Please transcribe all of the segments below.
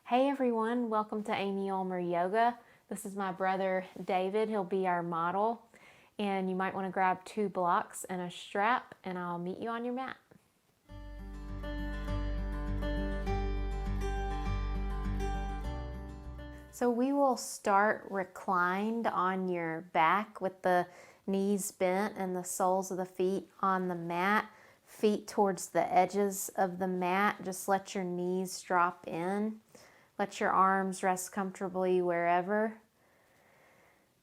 Hey everyone, welcome to Amy Ulmer Yoga. This is my brother David. He'll be our model. And you might want to grab 2 blocks and a strap, and I'll meet you on your mat. So we will start reclined on your back with the knees bent and the soles of the feet on the mat, feet towards the edges of the mat. Just let your knees drop in. Let your arms rest comfortably wherever.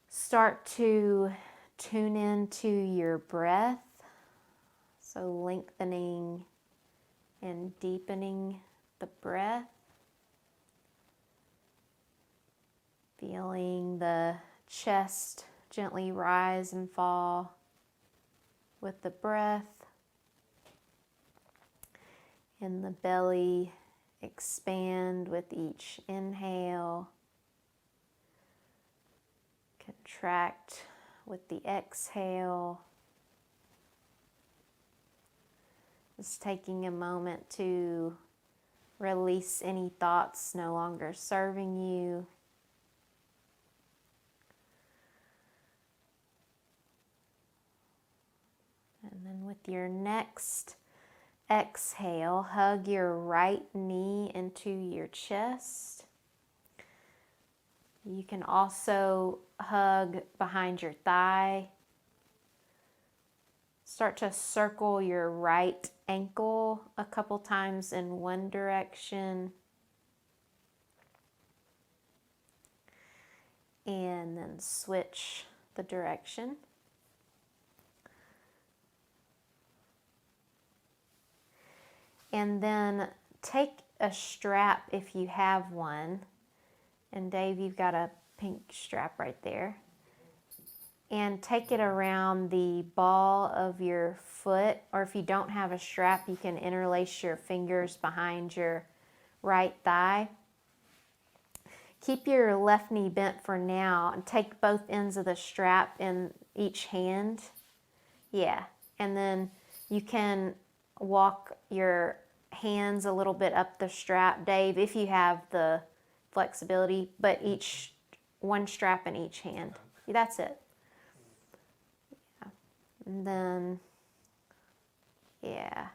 Start to tune into your breath. So lengthening and deepening the breath. Feeling the chest gently rise and fall with the breath. And the belly expand with each inhale. Contract with the exhale. Just taking a moment to release any thoughts no longer serving you. And then with your next exhale, hug your right knee into your chest. You can also hug behind your thigh. Start to circle your right ankle a couple times in one direction. And then switch the direction. And then take a strap if you have one. And Dave, you've got a pink strap right there. And take it around the ball of your foot. Or if you don't have a strap, you can interlace your fingers behind your right thigh. Keep your left knee bent for now and take both ends of the strap in each hand. Yeah. And then you can walk your hands a little bit up the strap, Dave, if you have the flexibility, but one strap in each hand. Yeah, that's it. Yeah. And then, yeah,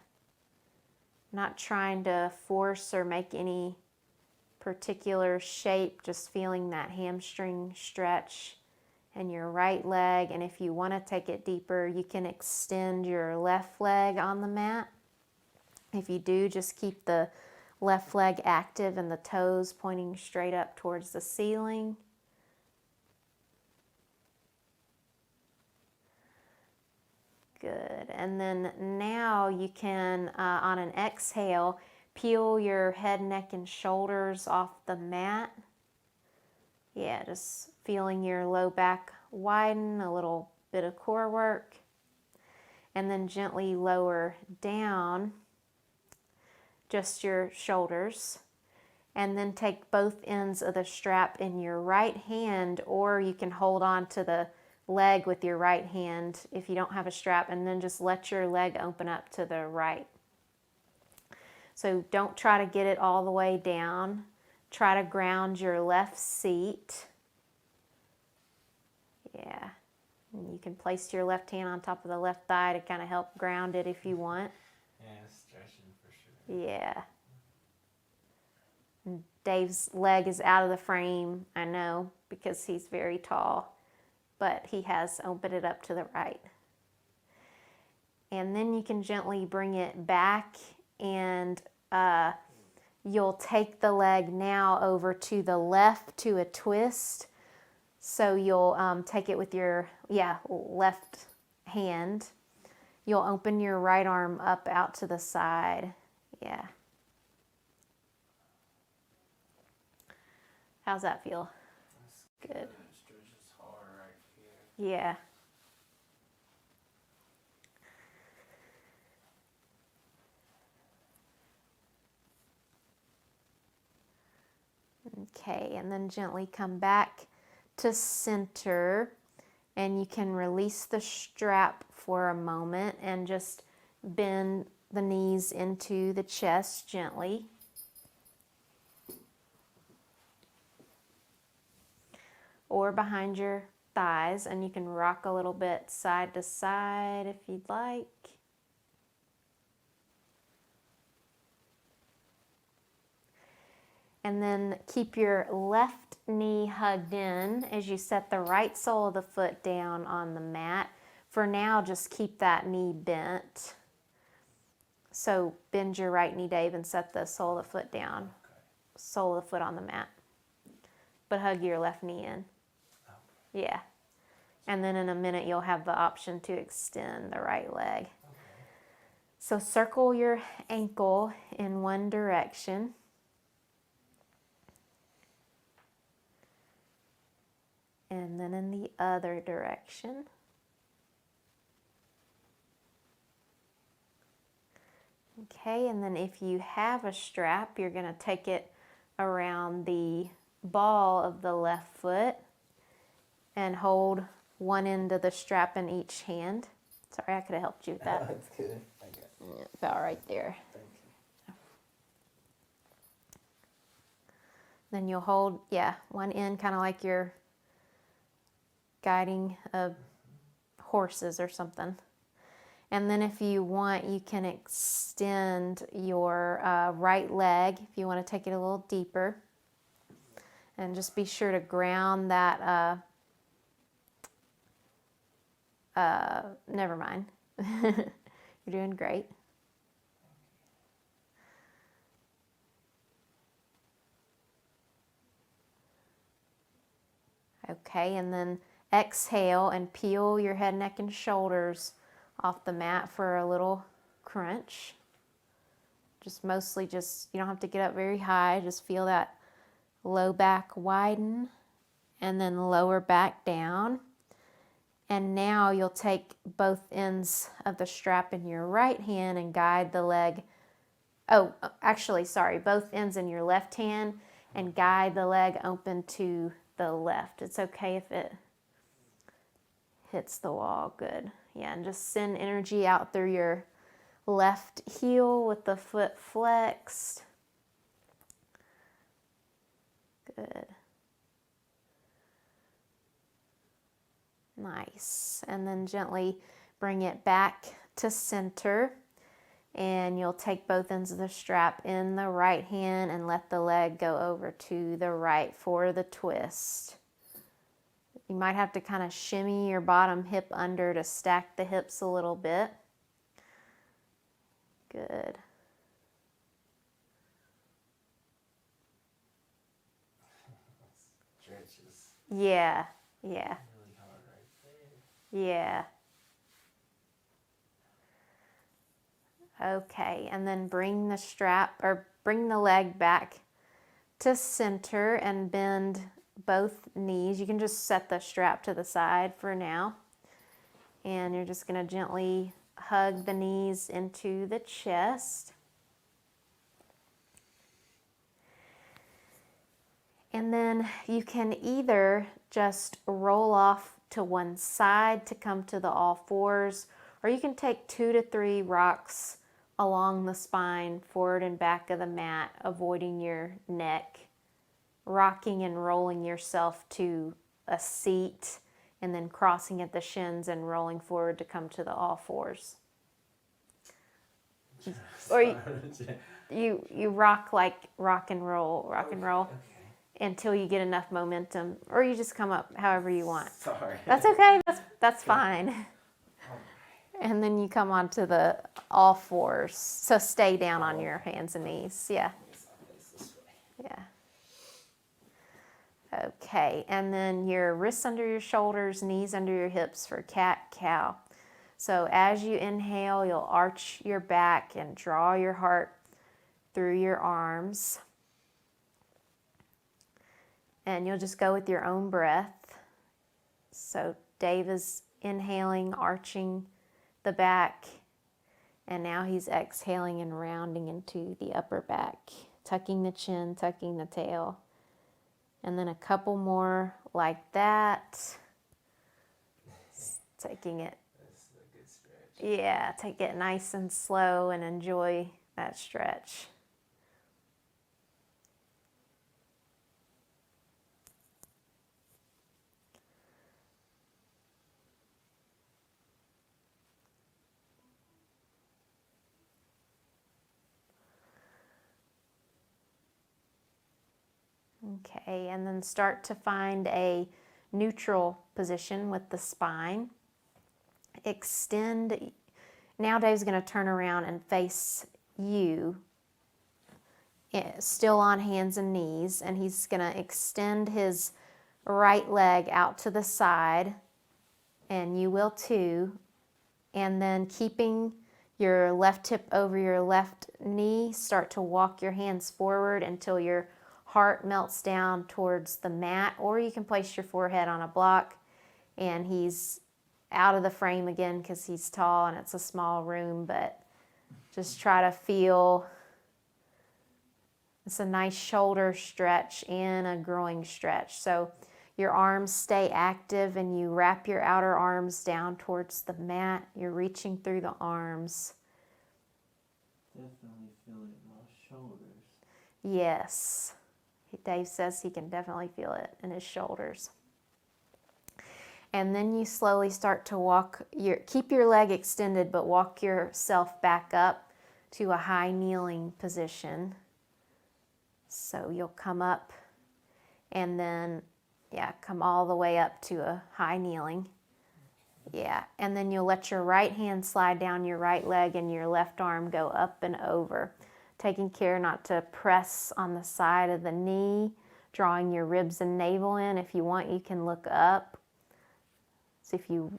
not trying to force or make any particular shape, just feeling that hamstring stretch in your right leg. And if you want to take it deeper, you can extend your left leg on the mat. If you do, just keep the left leg active and the toes pointing straight up towards the ceiling. Good. And then now you can, on an exhale, peel your head, neck, and shoulders off the mat. Yeah, just feeling your low back widen, a little bit of core work. And then gently lower down just your shoulders. And then take both ends of the strap in your right hand, or you can hold on to the leg with your right hand if you don't have a strap, and then just let your leg open up to the right. So don't try to get it all the way down. Try to ground your left seat. Yeah. And you can place your left hand on top of the left thigh to kind of help ground it if you want. Yeah, stretching for sure. Yeah. And Dave's leg is out of the frame, I know, because he's very tall, but he has opened it up to the right. And then you can gently bring it back, and you'll take the leg now over to the left to a twist. So you'll take it with your left hand. You'll open your right arm up out to the side. Yeah. How's that feel? That's good. It stretches hard right here. Yeah. Okay, and then gently come back to center, and you can release the strap for a moment and just bend the knees into the chest gently. or behind your thighs, and you can rock a little bit side to side if you'd like. And then keep your left knee hugged in as you set the right sole of the foot down on the mat. For now, just keep that knee bent. So bend your right knee, Dave, and set the sole of the foot down. Okay. Sole of the foot on the mat. But hug your left knee in. Okay. Yeah. And then in a minute, you'll have the option to extend the right leg. Okay. So circle your ankle in one direction. And then in the other direction. Okay, and then if you have a strap, you're going to take it around the ball of the left foot and hold one end of the strap in each hand. Sorry, I could have helped you with that. That's good. I got it. Yeah, about right there. Thank you. Then you'll hold, one end kind of like you're guiding horses or something. And then if you want, you can extend your right leg if you want to take it a little deeper. And just be sure to ground that, never mind. You're doing great. Okay, and then exhale and peel your head, neck, and shoulders off the mat for a little crunch. Just mostly you don't have to get up very high, just feel that low back widen and then lower back down. And now you'll take both ends of the strap in your right hand and guide the leg. Oh, actually, sorry, both ends in your left hand and guide the leg open to the left. It's okay if it hits the wall. Good. Yeah, and just send energy out through your left heel with the foot flexed. Good. Nice. And then gently bring it back to center. And you'll take both ends of the strap in the right hand and let the leg go over to the right for the twist. You might have to kind of shimmy your bottom hip under to stack the hips a little bit. Good. Stretches. Yeah. Really hard right there. Yeah. Okay, and then bring the leg back to center and bend both knees. You can just set the strap to the side for now. And you're just going to gently hug the knees into the chest. And then you can either just roll off to one side to come to the all fours, or you can take 2 to 3 rocks along the spine, forward and back of the mat, avoiding your neck, rocking and rolling yourself to a seat, and then crossing at the shins and rolling forward to come to the all fours. Or you rock like rock and roll Okay. until you get enough momentum, or you just come up however you want. Sorry. That's okay. That's fine. And then you come onto the all fours. So stay down on your hands and knees. Yeah. Yeah. Okay. And then your wrists under your shoulders, knees under your hips for cat-cow. So as you inhale, you'll arch your back and draw your heart through your arms. And you'll just go with your own breath. So Dave is inhaling, arching the back, and now he's exhaling and rounding into the upper back, tucking the chin, tucking the tail, and then a couple more like that. Taking it, That's a good stretch. yeah, take it nice and slow and enjoy that stretch. Okay, and then start to find a neutral position with the spine. Extend. Now Dave's going to turn around and face you, still on hands and knees, and he's going to extend his right leg out to the side, and you will too. And then keeping your left hip over your left knee, start to walk your hands forward until your heart melts down towards the mat, or you can place your forehead on a block, and he's out of the frame again because he's tall and it's a small room, but just try to feel. It's a nice shoulder stretch and a groin stretch. So your arms stay active and you wrap your outer arms down towards the mat. You're reaching through the arms. Definitely feel it in my shoulders. Yes. Dave says he can definitely feel it in his shoulders. And then you slowly start to walk, keep your leg extended, but walk yourself back up to a high kneeling position. So you'll come up and then, come all the way up to a high kneeling. Yeah, and then you'll let your right hand slide down your right leg and your left arm go up and over. Taking care not to press on the side of the knee, drawing your ribs and navel in. If you want, you can look up. So if you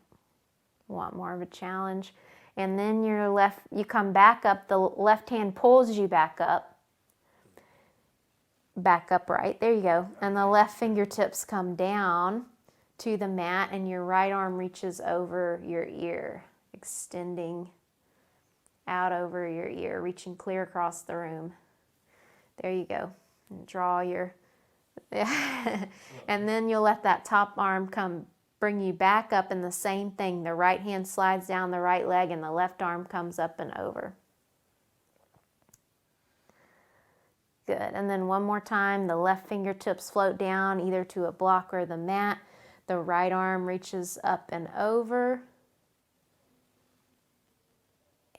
want more of a challenge. And then you come back up, the left hand pulls you back upright, there you go. And the left fingertips come down to the mat and your right arm reaches over your ear, extending out over your ear, reaching clear across the room. There you go. And draw your, and then you'll let that top arm bring you back up, and the same thing. The right hand slides down the right leg and the left arm comes up and over. Good. And then one more time, the left fingertips float down either to a block or the mat. The right arm reaches up and over.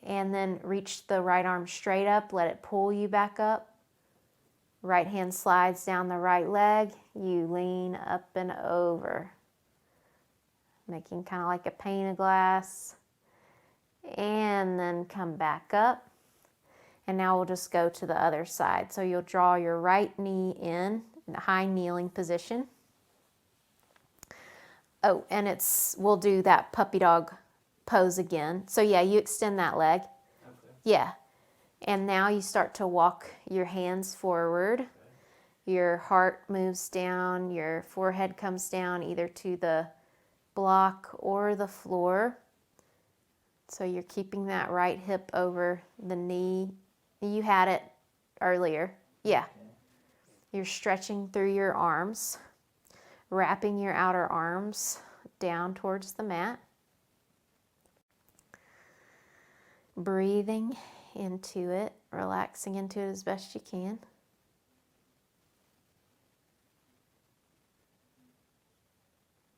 And then reach the right arm straight up. Let it pull you back up. Right hand slides down the right leg. You lean up and over, making kind of like a pane of glass. And then come back up. And now we'll just go to the other side. So you'll draw your right knee in the high kneeling position. Oh, and we'll do that puppy dog pose again. So yeah, you extend that leg. Okay. Yeah. And now you start to walk your hands forward. Okay. Your heart moves down, your forehead comes down either to the block or the floor. So you're keeping that right hip over the knee. You had it earlier. Yeah. Okay. You're stretching through your arms, wrapping your outer arms down towards the mat. Breathing into it, relaxing into it as best you can.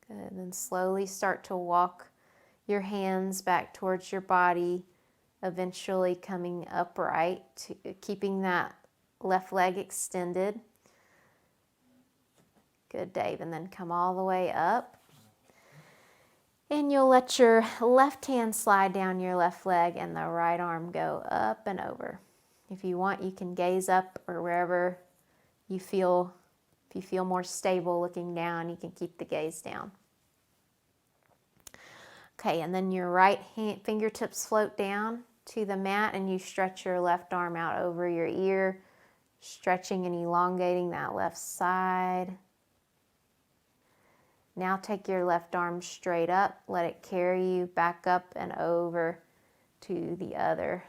Good. Then slowly start to walk your hands back towards your body, eventually coming upright, keeping that left leg extended. Good, Dave. And then come all the way up. And you'll let your left hand slide down your left leg and the right arm go up and over. If you want, you can gaze up or wherever you feel. If you feel more stable looking down, you can keep the gaze down. Okay, and then your right hand fingertips float down to the mat and you stretch your left arm out over your ear, stretching and elongating that left side. Now take your left arm straight up, let it carry you back up and over to the other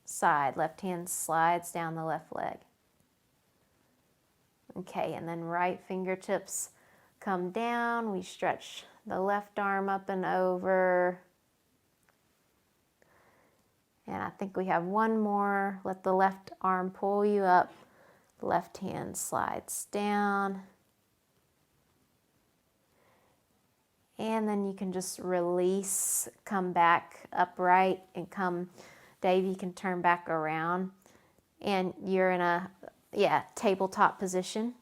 side. Left hand slides down the left leg. Okay, and then right fingertips come down. We stretch the left arm up and over. And I think we have one more. Let the left arm pull you up. The left hand slides down. And then you can just release, come back upright and come, Dave, you can turn back around. And you're in a, tabletop position.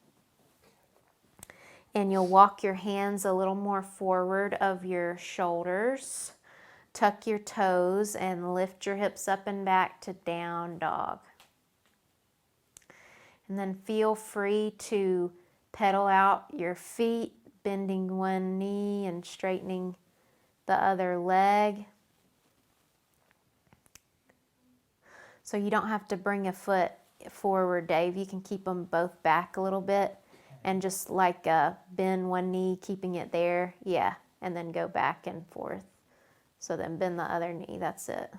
And you'll walk your hands a little more forward of your shoulders. Tuck your toes and lift your hips up and back to down dog. And then feel free to pedal out your feet, bending one knee and straightening the other leg. So you don't have to bring a foot forward, Dave. You can keep them both back a little bit and just like bend one knee, keeping it there. Yeah, and then go back and forth. So then bend the other knee, that's it.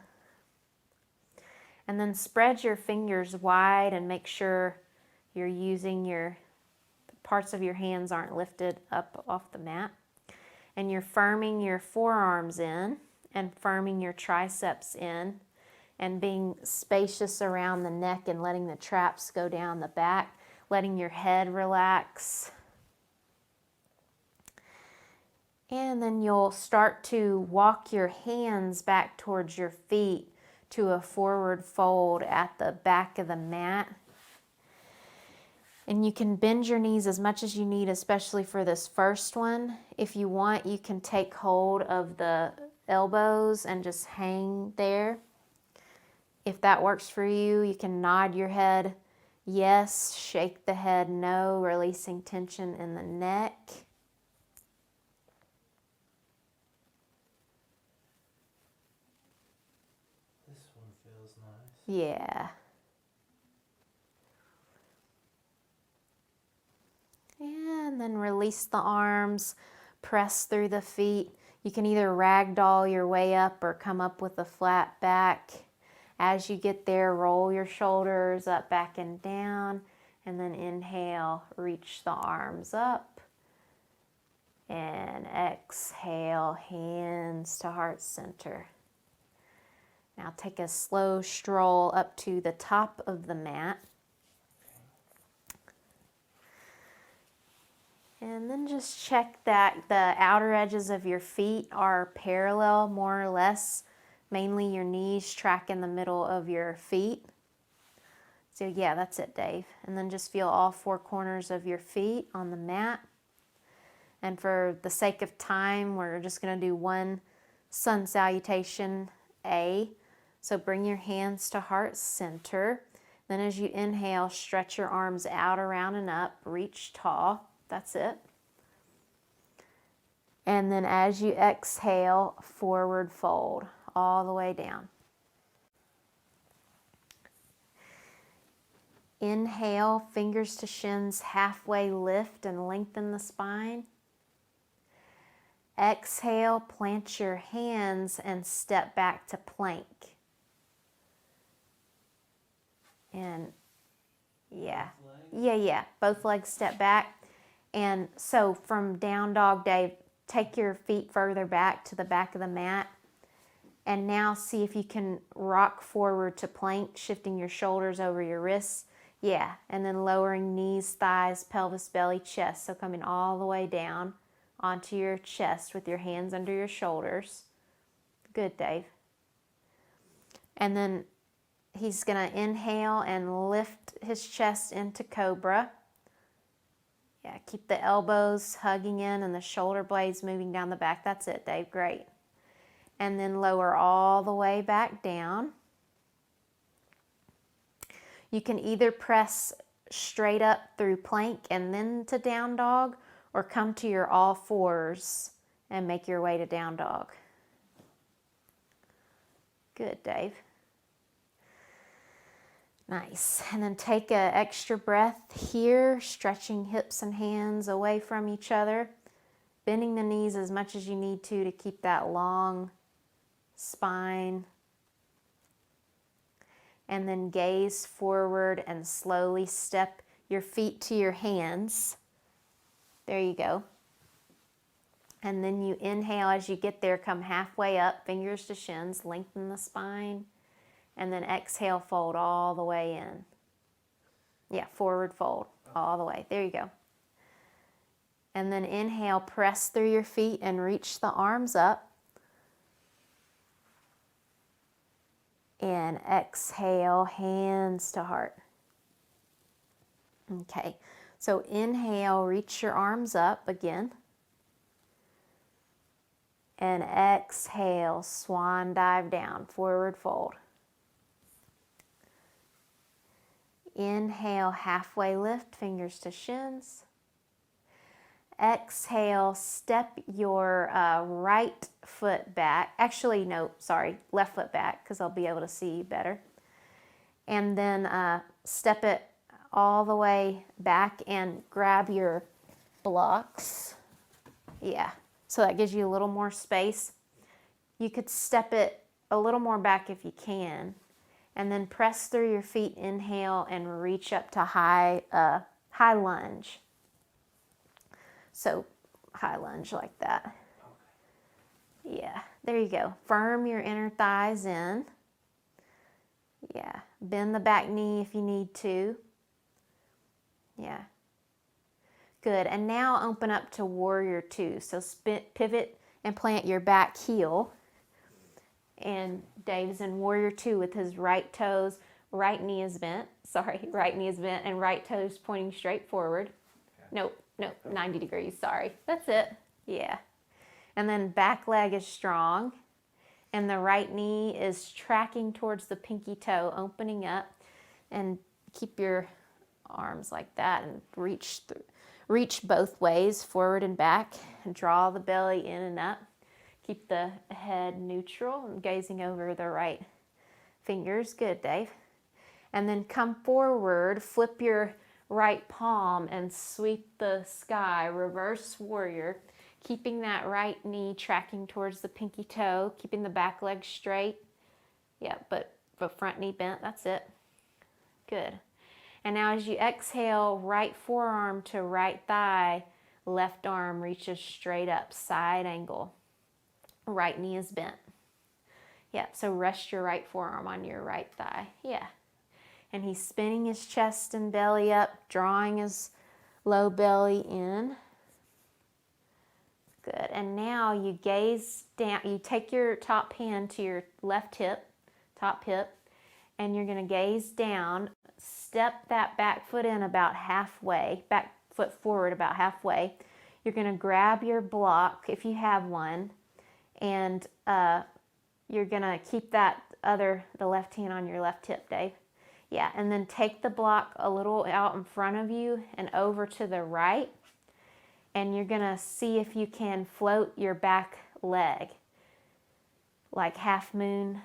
And then spread your fingers wide and make sure you're using your parts of your hands aren't lifted up off the mat. And you're firming your forearms in and firming your triceps in and being spacious around the neck and letting the traps go down the back, letting your head relax. And then you'll start to walk your hands back towards your feet to a forward fold at the back of the mat. And you can bend your knees as much as you need, especially for this first one. If you want, you can take hold of the elbows and just hang there. If that works for you, you can nod your head yes, shake the head no, releasing tension in the neck. This one feels nice. Yeah. And then release the arms, press through the feet. You can either ragdoll your way up or come up with a flat back. As you get there, roll your shoulders up, back, and down. And then inhale, reach the arms up. And exhale, hands to heart center. Now take a slow stroll up to the top of the mat. And then just check that the outer edges of your feet are parallel, more or less. Mainly your knees track in the middle of your feet. So yeah, that's it, Dave. And then just feel all four corners of your feet on the mat. And for the sake of time, we're just going to do one sun salutation, A. So bring your hands to heart center. Then as you inhale, stretch your arms out, around, and up. Reach tall. That's it. And then as you exhale, forward fold all the way down. Inhale, fingers to shins, halfway lift and lengthen the spine. Exhale, plant your hands and step back to plank. And yeah, both legs step back. And so from down dog, Dave, take your feet further back to the back of the mat. And now see if you can rock forward to plank, shifting your shoulders over your wrists. Yeah, and then lowering knees, thighs, pelvis, belly, chest. So coming all the way down onto your chest with your hands under your shoulders. Good, Dave. And then he's going to inhale and lift his chest into cobra. Yeah, keep the elbows hugging in and the shoulder blades moving down the back. That's it, Dave. Great. And then lower all the way back down. You can either press straight up through plank and then to down dog, or come to your all fours and make your way to down dog. Good, Dave. Nice. And then take an extra breath here, stretching hips and hands away from each other, bending the knees as much as you need to keep that long spine. And then gaze forward and slowly step your feet to your hands. There you go. And then you inhale as you get there, come halfway up, fingers to shins, lengthen the spine. And then exhale, fold all the way in. Yeah, forward fold all the way. There you go. And then inhale, press through your feet and reach the arms up. And exhale, hands to heart. Okay, So inhale, reach your arms up again. And exhale, swan dive down, forward fold. Inhale, halfway lift, fingers to shins. Exhale, step your right foot back. Actually, no, sorry, left foot back, because I'll be able to see you better. And then step it all the way back and grab your blocks. Yeah, so that gives you a little more space. You could step it a little more back if you can. And then press through your feet, inhale, and reach up to high lunge. So high lunge like that. Yeah, there you go. Firm your inner thighs in. Yeah, bend the back knee if you need to. Yeah. Good, and now open up to warrior two. So pivot and plant your back heel. And Dave's in warrior two with his right toes, right knee is bent. Sorry, right knee is bent and right toes pointing straight forward. Nope, 90 degrees, sorry. That's it, yeah. And then back leg is strong. And the right knee is tracking towards the pinky toe, opening up. And keep your arms like that and reach both ways, forward and back. And draw the belly in and up. Keep the head neutral and gazing over the right fingers. Good, Dave. And then come forward, flip your right palm and sweep the sky, reverse warrior. Keeping that right knee tracking towards the pinky toe, keeping the back leg straight. Yeah, but front knee bent, that's it. Good. And now as you exhale, right forearm to right thigh, left arm reaches straight up, side angle. Right knee is bent. Yeah, so rest your right forearm on your right thigh. Yeah. And he's spinning his chest and belly up, drawing his low belly in. Good. And now you gaze down, you take your top hand to your left hip, top hip, and you're going to gaze down, step that back foot in about halfway, back foot forward about halfway. You're going to grab your block, if you have one, and you're going to keep the left hand on your left hip, Dave. Yeah, and then take the block a little out in front of you and over to the right. And you're going to see if you can float your back leg, like half moon.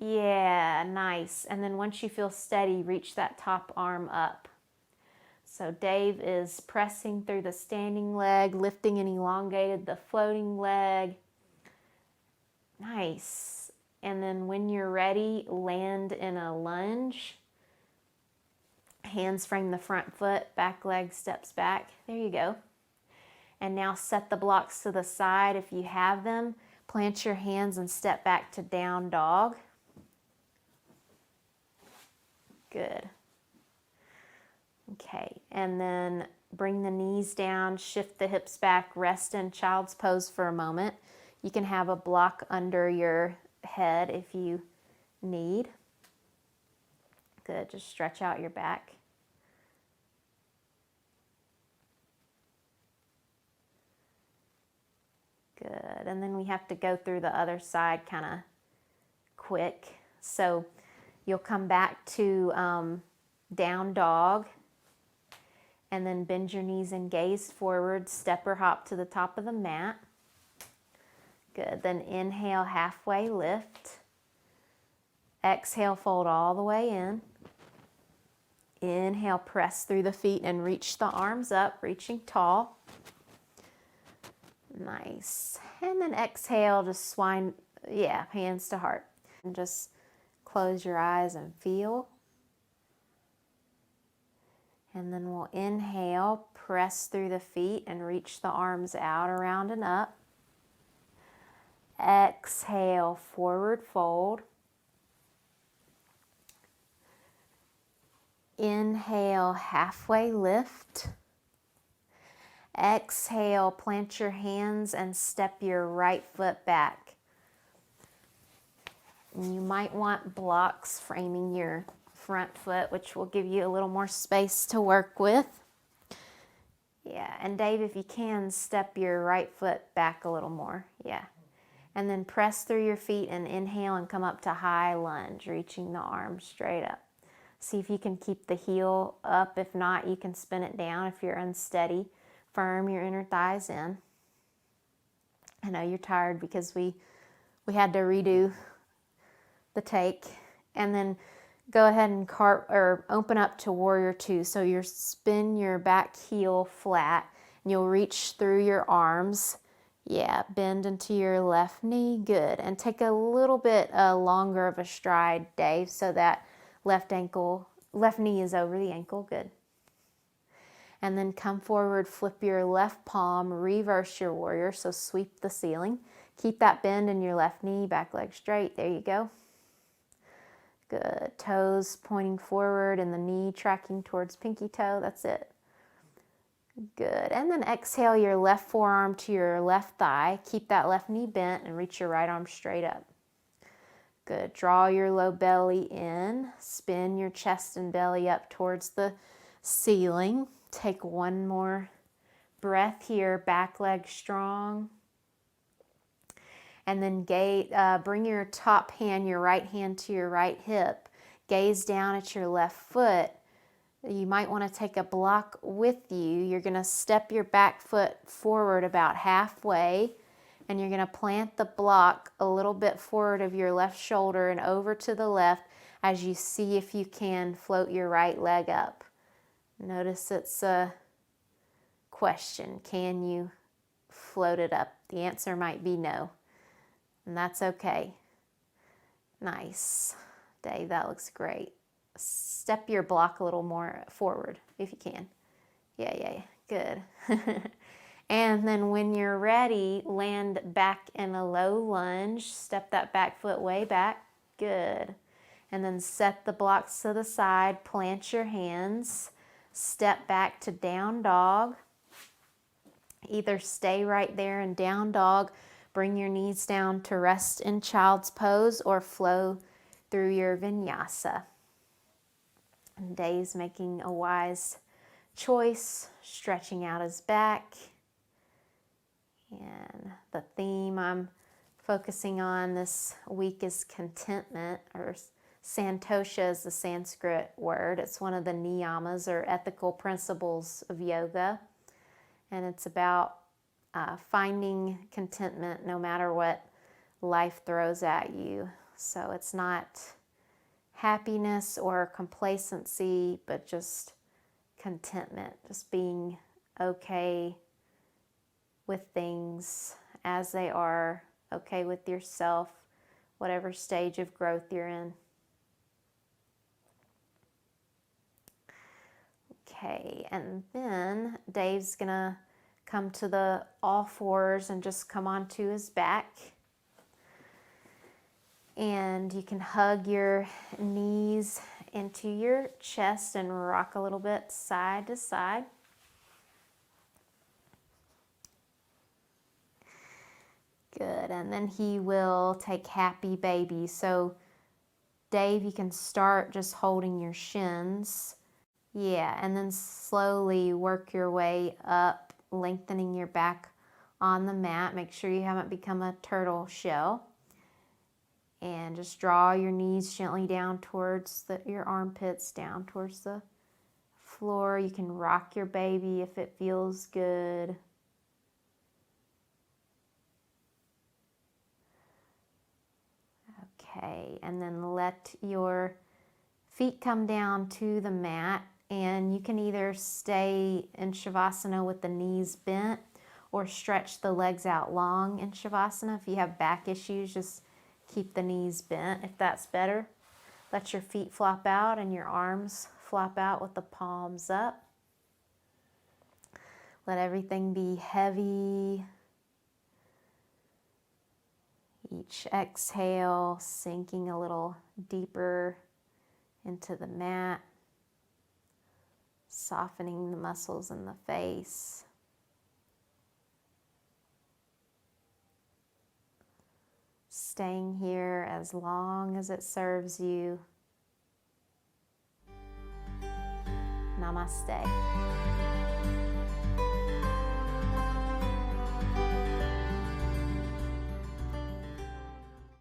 Yeah, nice. And then once you feel steady, reach that top arm up. So Dave is pressing through the standing leg, lifting and elongated the floating leg. Nice. And then when you're ready, land in a lunge. Hands frame the front foot, back leg steps back. There you go. And now set the blocks to the side if you have them. Plant your hands and step back to down dog. Good. Okay, and then bring the knees down, shift the hips back, rest in child's pose for a moment. You can have a block under your head if you need. Good, just stretch out your back. Good, and then we have to go through the other side kind of quick. So you'll come back to down dog, and then bend your knees and gaze forward, step or hop to the top of the mat. Good, then inhale, halfway lift. Exhale, fold all the way in. Inhale, press through the feet and reach the arms up, reaching tall. Nice. And then exhale, just swine, hands to heart. And just close your eyes and feel. And then we'll inhale, press through the feet and reach the arms out, around and up. Exhale, forward fold. Inhale, halfway lift. Exhale, plant your hands and step your right foot back. And you might want blocks framing your front foot, which will give you a little more space to work with. And Dave, if you can, step your right foot back a little more. Yeah. And then press through your feet and inhale and come up to high lunge, reaching the arms straight up. See if you can keep the heel up. If not, you can spin it down if you're unsteady. Firm your inner thighs in. I know you're tired because we had to redo the take. And then go ahead and open up to warrior two. So you spin your back heel flat and you'll reach through your arms. Yeah, bend into your left knee. Good. And take a little bit longer of a stride, Dave, so that left knee is over the ankle. Good. And then come forward, flip your left palm, reverse your warrior. So sweep the ceiling. Keep that bend in your left knee, back leg straight. There you go. Good. Toes pointing forward and the knee tracking towards pinky toe. That's it. Good. And then exhale your left forearm to your left thigh. Keep that left knee bent and reach your right arm straight up. Good. Draw your low belly in. Spin your chest and belly up towards the ceiling. Take one more breath here. Back leg strong. And then bring your top hand, your right hand to your right hip. Gaze down at your left foot. You might want to take a block with you. You're going to step your back foot forward about halfway. And you're going to plant the block a little bit forward of your left shoulder and over to the left as you see if you can float your right leg up. Notice it's a question. Can you float it up? The answer might be no. And that's okay. Nice. Dave, that looks great. Step your block a little more forward if you can. Yeah. Good. And then when you're ready, land back in a low lunge. Step that back foot way back. Good. And then set the blocks to the side. Plant your hands. Step back to down dog. Either stay right there in down dog, bring your knees down to rest in child's pose, or flow through your vinyasa. And Dave's making a wise choice, stretching out his back. And the theme I'm focusing on this week is contentment, or santosha is the Sanskrit word. It's one of the niyamas, or ethical principles of yoga. And it's about finding contentment no matter what life throws at you. So it's not happiness or complacency, but just contentment, just being okay with things as they are, okay with yourself, whatever stage of growth you're in. Okay, and then Dave's gonna come to the all fours and just come onto his back. And you can hug your knees into your chest and rock a little bit side to side. Good, and then he will take happy baby. So Dave, you can start just holding your shins. Yeah, and then slowly work your way up, lengthening your back on the mat. Make sure you haven't become a turtle shell. And just draw your knees gently down towards your armpits, down towards the floor. You can rock your baby if it feels good. Okay, and then let your feet come down to the mat, and you can either stay in Shavasana with the knees bent or stretch the legs out long in Shavasana. If you have back issues, just keep the knees bent if that's better. Let your feet flop out and your arms flop out with the palms up. Let everything be heavy. Each exhale, sinking a little deeper into the mat, softening the muscles in the face. Staying here as long as it serves you. Namaste.